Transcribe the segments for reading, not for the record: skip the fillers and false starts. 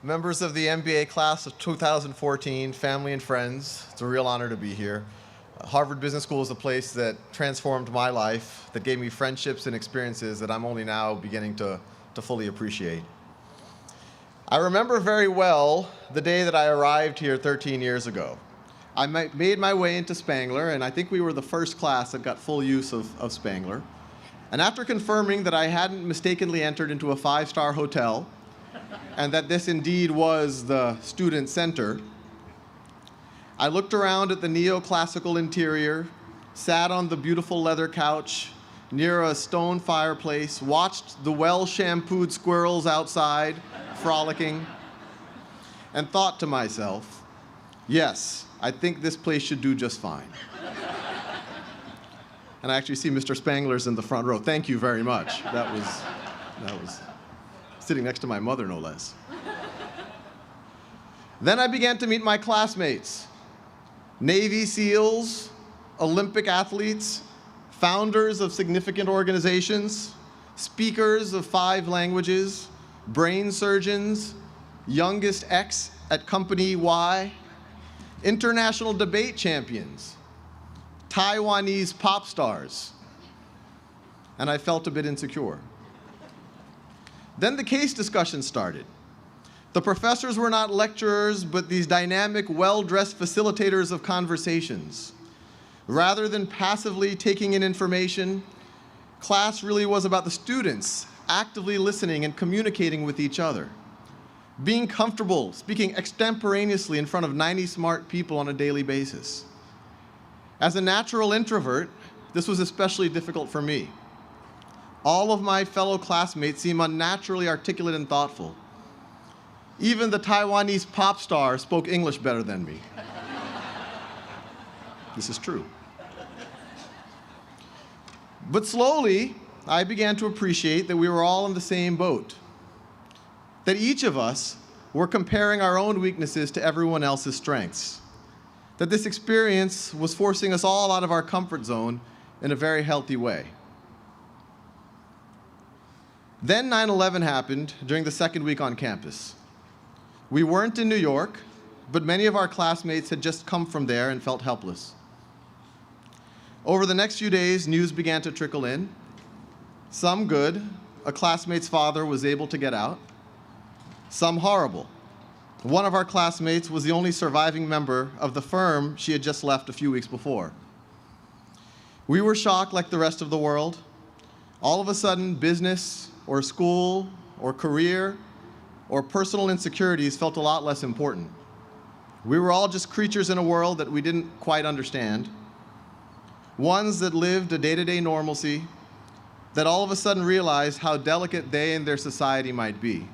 Members of the MBA class of 2014, family and friends, it's a real honor to be here. Harvard Business School is a place that transformed my life, that gave me friendships and experiences that I'm only now beginning to fully appreciate. I remember very well the day that I arrived here 13 years ago. I made my way into Spangler, and I think we were the first class that got full use of Spangler. And after confirming that I hadn't mistakenly entered into a five-star hotel, and that this indeed was the student center, I looked around at the neoclassical interior, sat on the beautiful leather couch near a stone fireplace, watched the well-shampooed squirrels outside frolicking, and thought to myself, yes, I think this place should do just fine. And I actually see Mr. Spangler's in the front row. Thank you very much. That was sitting next to my mother, no less. Then I began to meet my classmates. Navy SEALs, Olympic athletes, founders of significant organizations, speakers of 5 languages, brain surgeons, youngest X at company Y, international debate champions, Taiwanese pop stars, and I felt a bit insecure. Then the case discussion started. The professors were not lecturers, but these dynamic, well-dressed facilitators of conversations. Rather than passively taking in information, class really was about the students actively listening and communicating with each other, being comfortable speaking extemporaneously in front of 90 smart people on a daily basis. As a natural introvert, this was especially difficult for me. All of my fellow classmates seem unnaturally articulate and thoughtful. Even the Taiwanese pop star spoke English better than me. This is true. But slowly, I began to appreciate that we were all in the same boat, that each of us were comparing our own weaknesses to everyone else's strengths, that this experience was forcing us all out of our comfort zone in a very healthy way. Then 9/11 happened during the second week on campus. We weren't in New York, but many of our classmates had just come from there and felt helpless. Over the next few days, news began to trickle in. Some good, a classmate's father was able to get out. Some horrible. One of our classmates was the only surviving member of the firm she had just left a few weeks before. We were shocked like the rest of the world. All of a sudden, business or school or career or personal insecurities felt a lot less important. We were all just creatures in a world that we didn't quite understand, ones that lived a day-to-day normalcy, that all of a sudden realized how delicate they and their society might be.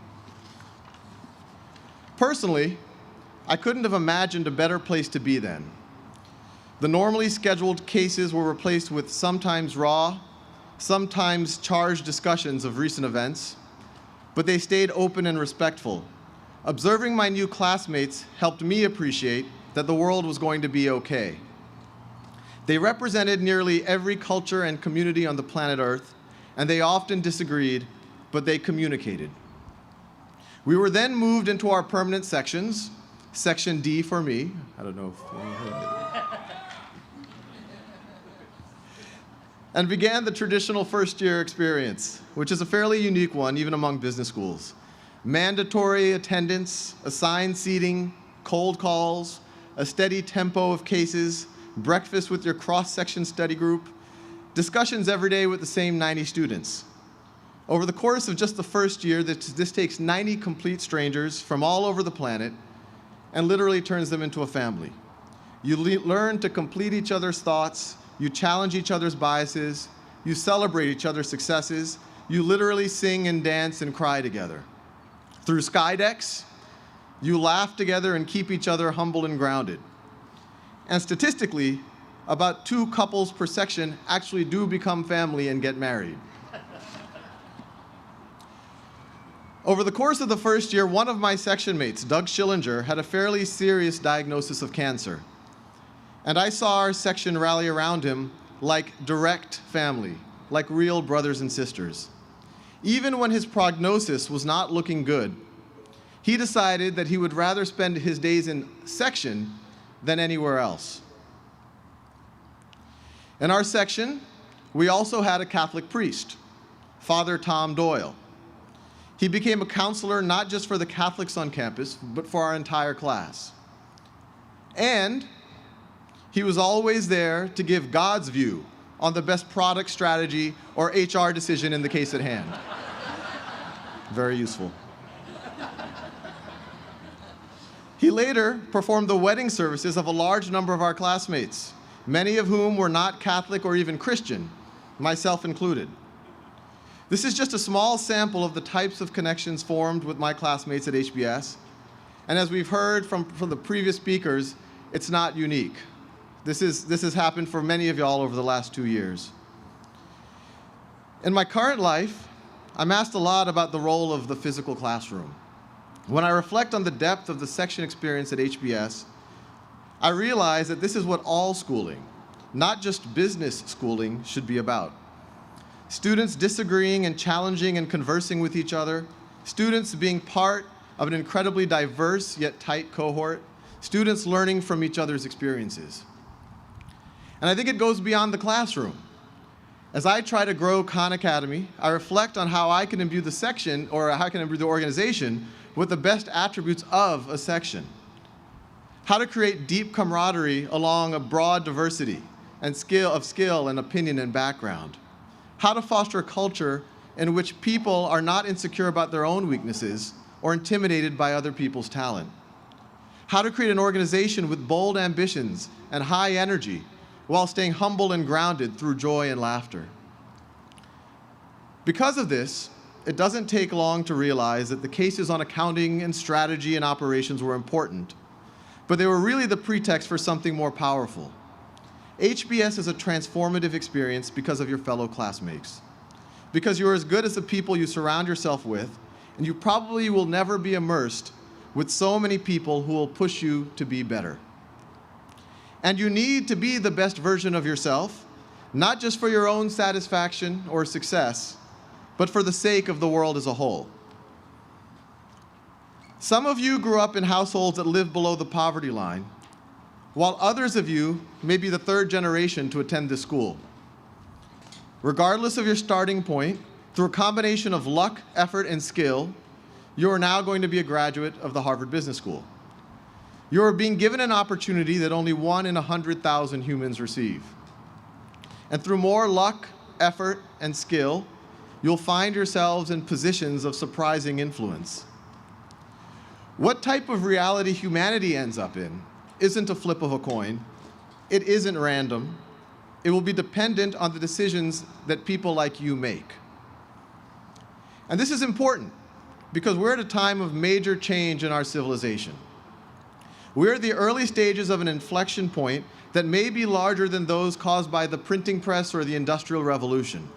Personally, I couldn't have imagined a better place to be then. The normally scheduled cases were replaced with sometimes raw, sometimes charged discussions of recent events, but they stayed open and respectful. Observing my new classmates helped me appreciate that the world was going to be okay. They represented nearly every culture and community on the planet Earth, and they often disagreed, but they communicated. We were then moved into our permanent sections, Section D for me. I don't know if and began the traditional first-year experience, which is a fairly unique one, even among business schools. Mandatory attendance, assigned seating, cold calls, a steady tempo of cases, breakfast with your cross-section study group, discussions every day with the same 90 students. Over the course of just the first year, this takes 90 complete strangers from all over the planet and literally turns them into a family. You learn to complete each other's thoughts, you challenge each other's biases, you celebrate each other's successes, you literally sing and dance and cry together. Through Skydecks, you laugh together and keep each other humble and grounded. And statistically, about 2 couples per section actually do become family and get married. Over the course of the first year, one of my section mates, Doug Schillinger, had a fairly serious diagnosis of cancer. And I saw our section rally around him like direct family, like real brothers and sisters. Even when his prognosis was not looking good, he decided that he would rather spend his days in section than anywhere else. In our section, we also had a Catholic priest, Father Tom Doyle. He became a counselor not just for the Catholics on campus, but for our entire class. And he was always there to give God's view on the best product strategy or HR decision in the case at hand. Very useful. He later performed the wedding services of a large number of our classmates, many of whom were not Catholic or even Christian, myself included. This is just a small sample of the types of connections formed with my classmates at HBS. And as we've heard from the previous speakers, it's not unique. This has happened for many of y'all over the last 2 years. In my current life, I'm asked a lot about the role of the physical classroom. When I reflect on the depth of the section experience at HBS, I realize that this is what all schooling, not just business schooling, should be about. Students disagreeing and challenging and conversing with each other, students being part of an incredibly diverse yet tight cohort, students learning from each other's experiences. And I think it goes beyond the classroom. As I try to grow Khan Academy, I reflect on how I can imbue the section, or how I can imbue the organization, with the best attributes of a section. How to create deep camaraderie along a broad diversity and skill and opinion and background. How to foster a culture in which people are not insecure about their own weaknesses or intimidated by other people's talent. How to create an organization with bold ambitions and high energy while staying humble and grounded through joy and laughter. Because of this, it doesn't take long to realize that the cases on accounting and strategy and operations were important, but they were really the pretext for something more powerful. HBS is a transformative experience because of your fellow classmates, because you're as good as the people you surround yourself with, and you probably will never be immersed with so many people who will push you to be better. And you need to be the best version of yourself, not just for your own satisfaction or success, but for the sake of the world as a whole. Some of you grew up in households that live below the poverty line, while others of you may be the third generation to attend this school. Regardless of your starting point, through a combination of luck, effort, and skill, you are now going to be a graduate of the Harvard Business School. You are being given an opportunity that only 1 in 100,000 humans receive. And through more luck, effort, and skill, you'll find yourselves in positions of surprising influence. What type of reality humanity ends up in isn't a flip of a coin. It isn't random. It will be dependent on the decisions that people like you make. And this is important because we're at a time of major change in our civilization. We're at the early stages of an inflection point that may be larger than those caused by the printing press or the Industrial Revolution.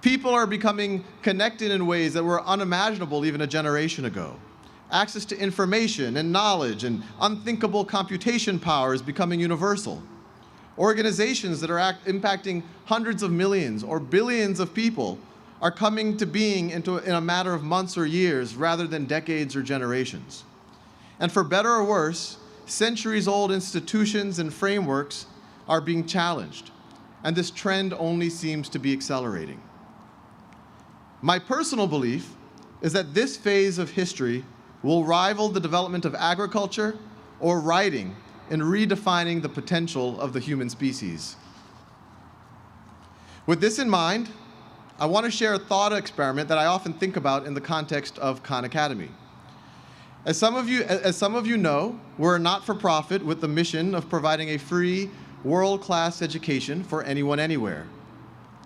People are becoming connected in ways that were unimaginable even a generation ago. Access to information and knowledge and unthinkable computation power is becoming universal. Organizations that are impacting hundreds of millions or billions of people are coming to being in a matter of months or years rather than decades or generations. And for better or worse, centuries-old institutions and frameworks are being challenged, and this trend only seems to be accelerating. My personal belief is that this phase of history will rival the development of agriculture or writing in redefining the potential of the human species. With this in mind, I want to share a thought experiment that I often think about in the context of Khan Academy. As some of you know, we're a not-for-profit with the mission of providing a free, world-class education for anyone, anywhere.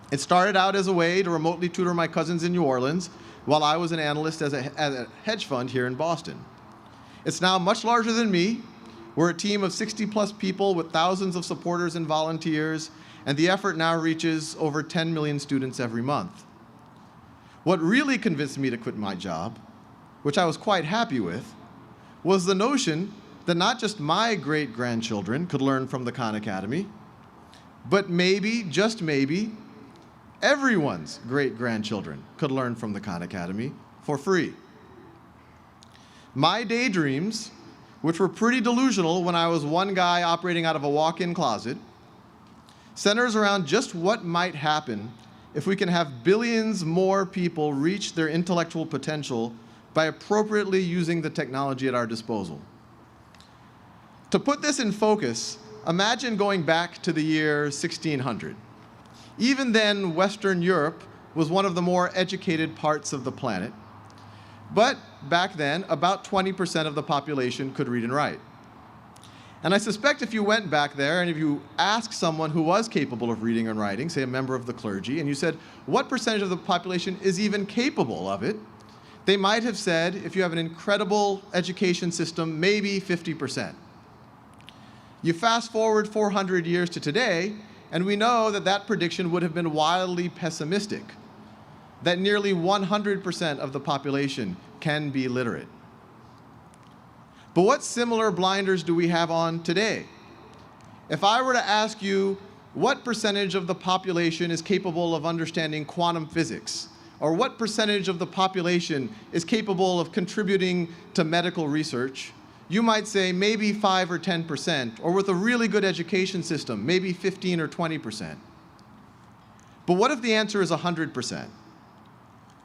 It started out as a way to remotely tutor my cousins in New Orleans while I was an analyst at a hedge fund here in Boston. It's now much larger than me. We're a team of 60-plus people with thousands of supporters and volunteers, and the effort now reaches over 10 million students every month. What really convinced me to quit my job, which I was quite happy with, was the notion that not just my great-grandchildren could learn from the Khan Academy, but maybe, just maybe, everyone's great-grandchildren could learn from the Khan Academy for free. My daydreams, which were pretty delusional when I was one guy operating out of a walk-in closet, centers around just what might happen if we can have billions more people reach their intellectual potential by appropriately using the technology at our disposal. To put this in focus, imagine going back to the year 1600. Even then, Western Europe was one of the more educated parts of the planet. But back then, about 20% of the population could read and write. And I suspect if you went back there and if you asked someone who was capable of reading and writing, say a member of the clergy, and you said, what percentage of the population is even capable of it? They might have said, if you have an incredible education system, maybe 50%. You fast forward 400 years to today, and we know that that prediction would have been wildly pessimistic, that nearly 100% of the population can be literate. But what similar blinders do we have on today? If I were to ask you, what percentage of the population is capable of understanding quantum physics? Or what percentage of the population is capable of contributing to medical research? You might say maybe 5 or 10%, or with a really good education system, maybe 15 or 20%. But what if the answer is 100%?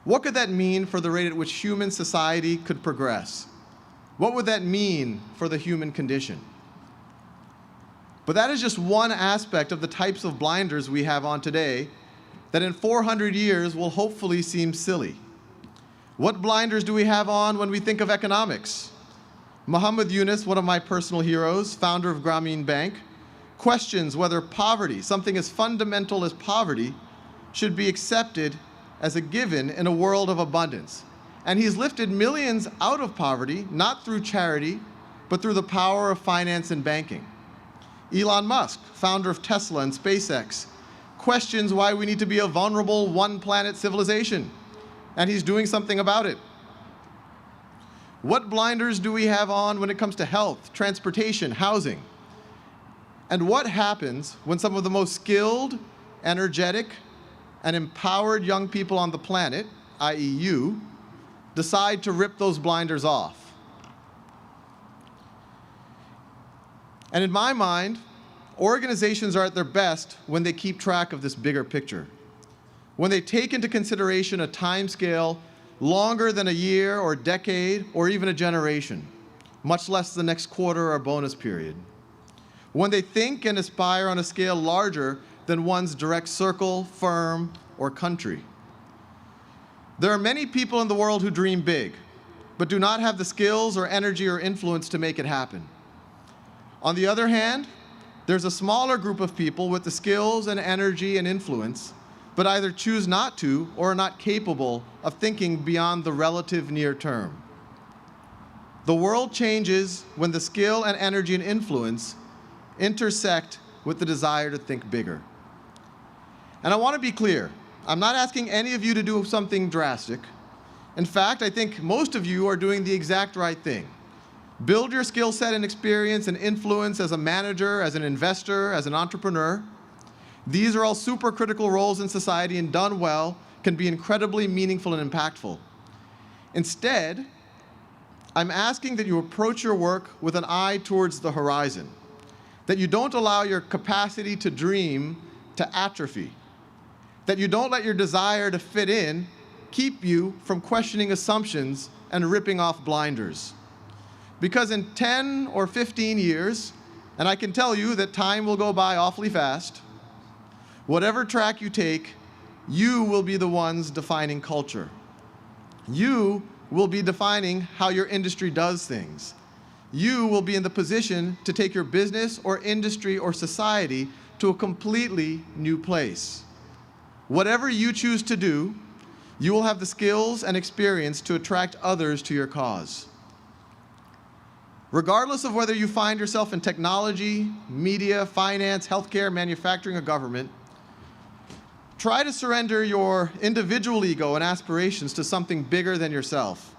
What could that mean for the rate at which human society could progress? What would that mean for the human condition? But that is just one aspect of the types of blinders we have on today that in 400 years will hopefully seem silly. What blinders do we have on when we think of economics? Muhammad Yunus, one of my personal heroes, founder of Grameen Bank, questions whether poverty, something as fundamental as poverty, should be accepted as a given in a world of abundance. And he's lifted millions out of poverty, not through charity, but through the power of finance and banking. Elon Musk, founder of Tesla and SpaceX, questions why we need to be a vulnerable one-planet civilization, and he's doing something about it. What blinders do we have on when it comes to health, transportation, housing? And what happens when some of the most skilled, energetic, and empowered young people on the planet, i.e. you, decide to rip those blinders off? And in my mind, organizations are at their best when they keep track of this bigger picture, when they take into consideration a time scale longer than a year or decade or even a generation, much less the next quarter or bonus period, when they think and aspire on a scale larger than one's direct circle, firm, or country. There are many people in the world who dream big, but do not have the skills or energy or influence to make it happen. On the other hand, there's a smaller group of people with the skills and energy and influence, but either choose not to or are not capable of thinking beyond the relative near term. The world changes when the skill and energy and influence intersect with the desire to think bigger. And I want to be clear, I'm not asking any of you to do something drastic. In fact, I think most of you are doing the exact right thing. Build your skill set and experience and influence as a manager, as an investor, as an entrepreneur. These are all super critical roles in society, and done well can be incredibly meaningful and impactful. Instead, I'm asking that you approach your work with an eye towards the horizon, that you don't allow your capacity to dream to atrophy, that you don't let your desire to fit in keep you from questioning assumptions and ripping off blinders. Because in 10 or 15 years, and I can tell you that time will go by awfully fast, whatever track you take, you will be the ones defining culture. You will be defining how your industry does things. You will be in the position to take your business or industry or society to a completely new place. Whatever you choose to do, you will have the skills and experience to attract others to your cause. Regardless of whether you find yourself in technology, media, finance, healthcare, manufacturing, or government, try to surrender your individual ego and aspirations to something bigger than yourself.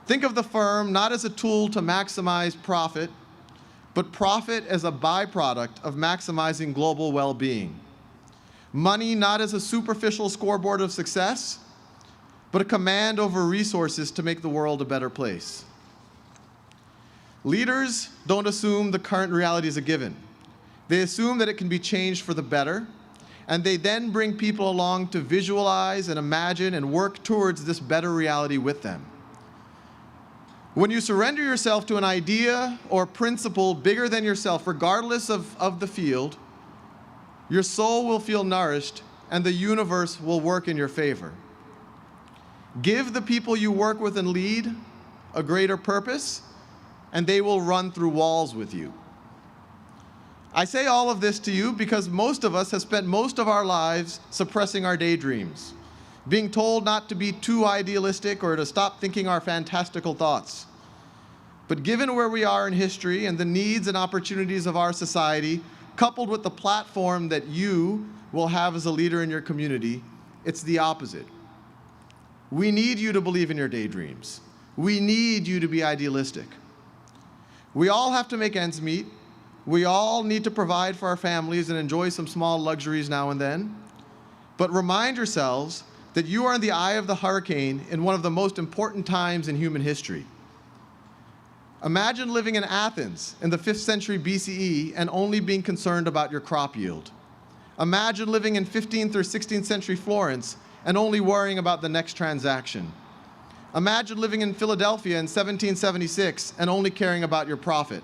Think of the firm not as a tool to maximize profit, but profit as a byproduct of maximizing global well-being. Money not as a superficial scoreboard of success, but a command over resources to make the world a better place. Leaders don't assume the current reality is a given. They assume that it can be changed for the better, and they then bring people along to visualize and imagine and work towards this better reality with them. When you surrender yourself to an idea or principle bigger than yourself, regardless of the field, your soul will feel nourished and the universe will work in your favor. Give the people you work with and lead a greater purpose, and they will run through walls with you. I say all of this to you because most of us have spent most of our lives suppressing our daydreams, being told not to be too idealistic or to stop thinking our fantastical thoughts. But given where we are in history and the needs and opportunities of our society, coupled with the platform that you will have as a leader in your community, it's the opposite. We need you to believe in your daydreams. We need you to be idealistic. We all have to make ends meet. We all need to provide for our families and enjoy some small luxuries now and then. But remind yourselves that you are in the eye of the hurricane in one of the most important times in human history. Imagine living in Athens in the 5th century BCE and only being concerned about your crop yield. Imagine living in 15th or 16th century Florence and only worrying about the next transaction. Imagine living in Philadelphia in 1776 and only caring about your profit.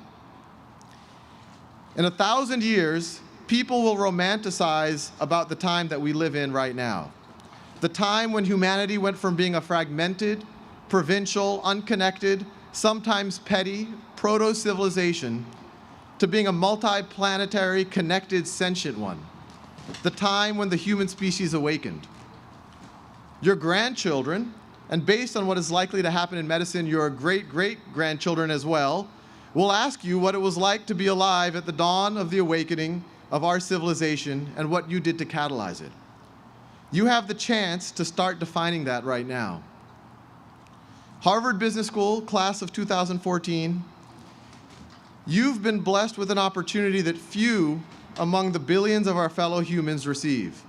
In 1,000 years, people will romanticize about the time that we live in right now. The time when humanity went from being a fragmented, provincial, unconnected, sometimes petty, proto-civilization to being a multi-planetary, connected, sentient one. The time when the human species awakened. Your grandchildren, and based on what is likely to happen in medicine, your great-great-grandchildren as well, will ask you what it was like to be alive at the dawn of the awakening of our civilization and what you did to catalyze it. You have the chance to start defining that right now. Harvard Business School, class of 2014, you've been blessed with an opportunity that few among the billions of our fellow humans receive.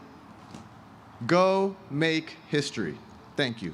Go make history. Thank you.